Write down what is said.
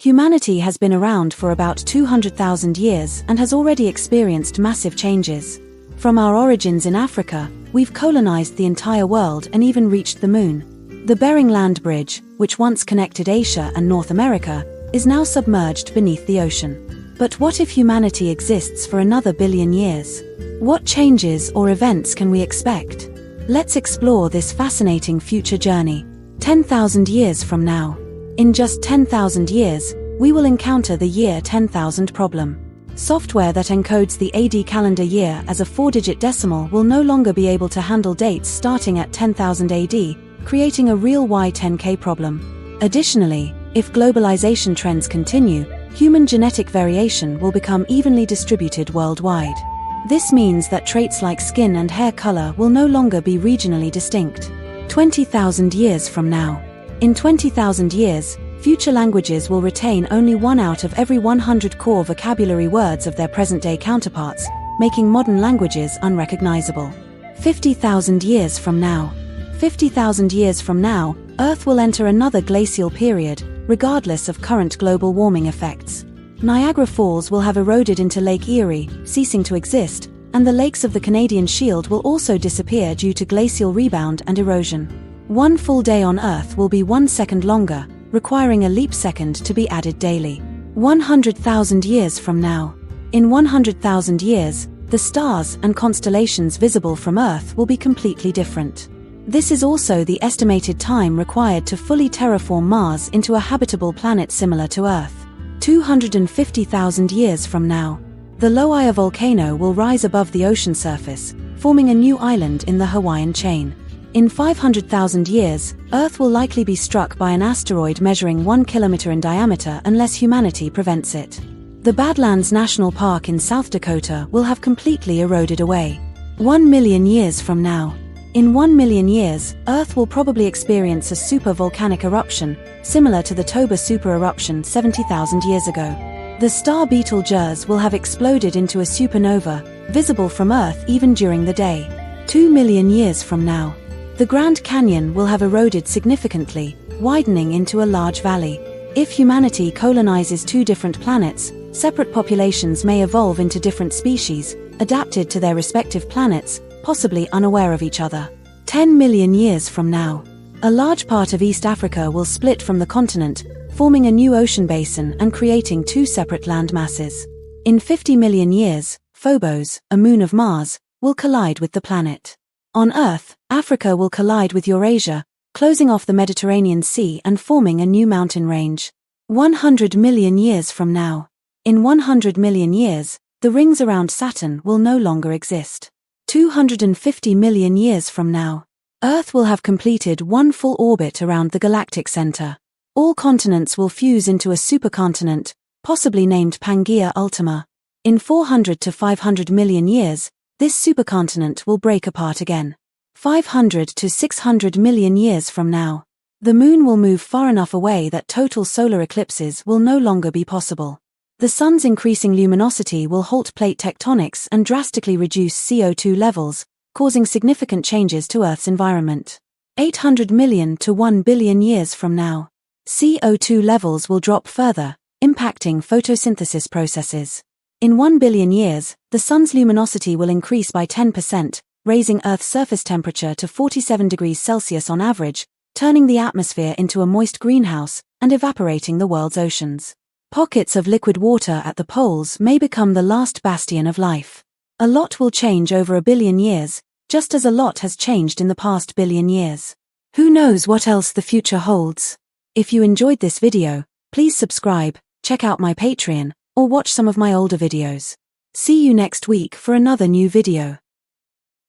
Humanity has been around for about 200,000 years and has already experienced massive changes. From our origins in Africa, we've colonized the entire world and even reached the moon. The Bering Land Bridge, which once connected Asia and North America, is now submerged beneath the ocean. But what if humanity exists for another billion years? What changes or events can we expect? Let's explore this fascinating future journey. 10,000 years from now. In just 10,000 years, we will encounter the year 10,000 problem. Software that encodes the AD calendar year as a 4-digit decimal will no longer be able to handle dates starting at 10,000 AD, creating a real Y10K problem. Additionally, if globalization trends continue, human genetic variation will become evenly distributed worldwide. This means that traits like skin and hair color will no longer be regionally distinct. 20,000 years from now. In 20,000 years, future languages will retain only 1 out of every 100 core vocabulary words of their present-day counterparts, making modern languages unrecognizable. 50,000 years from now. 50,000 years from now, Earth will enter another glacial period, regardless of current global warming effects. Niagara Falls will have eroded into Lake Erie, ceasing to exist, and the lakes of the Canadian Shield will also disappear due to glacial rebound and erosion. 1 full day on Earth will be 1 second longer, requiring a leap second to be added daily. 100,000 years from now. In 100,000 years, the stars and constellations visible from Earth will be completely different. This is also the estimated time required to fully terraform Mars into a habitable planet similar to Earth. 250,000 years from now. The Lo'ia volcano will rise above the ocean surface, forming a new island in the Hawaiian chain. In 500,000 years, Earth will likely be struck by an asteroid measuring 1 kilometer in diameter unless humanity prevents it. The Badlands National Park in South Dakota will have completely eroded away. 1 million years from now. In 1 million years, Earth will probably experience a super-volcanic eruption, similar to the Toba supereruption 70,000 years ago. The star Betelgeuse will have exploded into a supernova, visible from Earth even during the day. 2 million years from now. The Grand Canyon will have eroded significantly, widening into a large valley. If humanity colonizes 2 different planets, separate populations may evolve into different species, adapted to their respective planets, possibly unaware of each other. 10 million years from now. A large part of East Africa will split from the continent, forming a new ocean basin and creating 2 separate land masses. In 50 million years, Phobos, a moon of Mars, will collide with the planet. On Earth, Africa will collide with Eurasia, closing off the Mediterranean Sea and forming a new mountain range. 100 million years from now. In 100 million years, the rings around Saturn will no longer exist. 250 million years from now. Earth will have completed 1 full orbit around the galactic center. All continents will fuse into a supercontinent, possibly named Pangaea Ultima. In 400 to 500 million years, this supercontinent will break apart again. 500 to 600 million years from now. The moon will move far enough away that total solar eclipses will no longer be possible. The sun's increasing luminosity will halt plate tectonics and drastically reduce CO2 levels, causing significant changes to Earth's environment. 800 million to 1 billion years from now. CO2 levels will drop further, impacting photosynthesis processes. In 1 billion years, the sun's luminosity will increase by 10%, raising Earth's surface temperature to 47 degrees Celsius on average, turning the atmosphere into a moist greenhouse and evaporating the world's oceans. Pockets of liquid water at the poles may become the last bastion of life. A lot will change over a billion years, just as a lot has changed in the past billion years. Who knows what else the future holds? If you enjoyed this video, please subscribe, check out my Patreon, or watch some of my older videos. See you next week for another new video.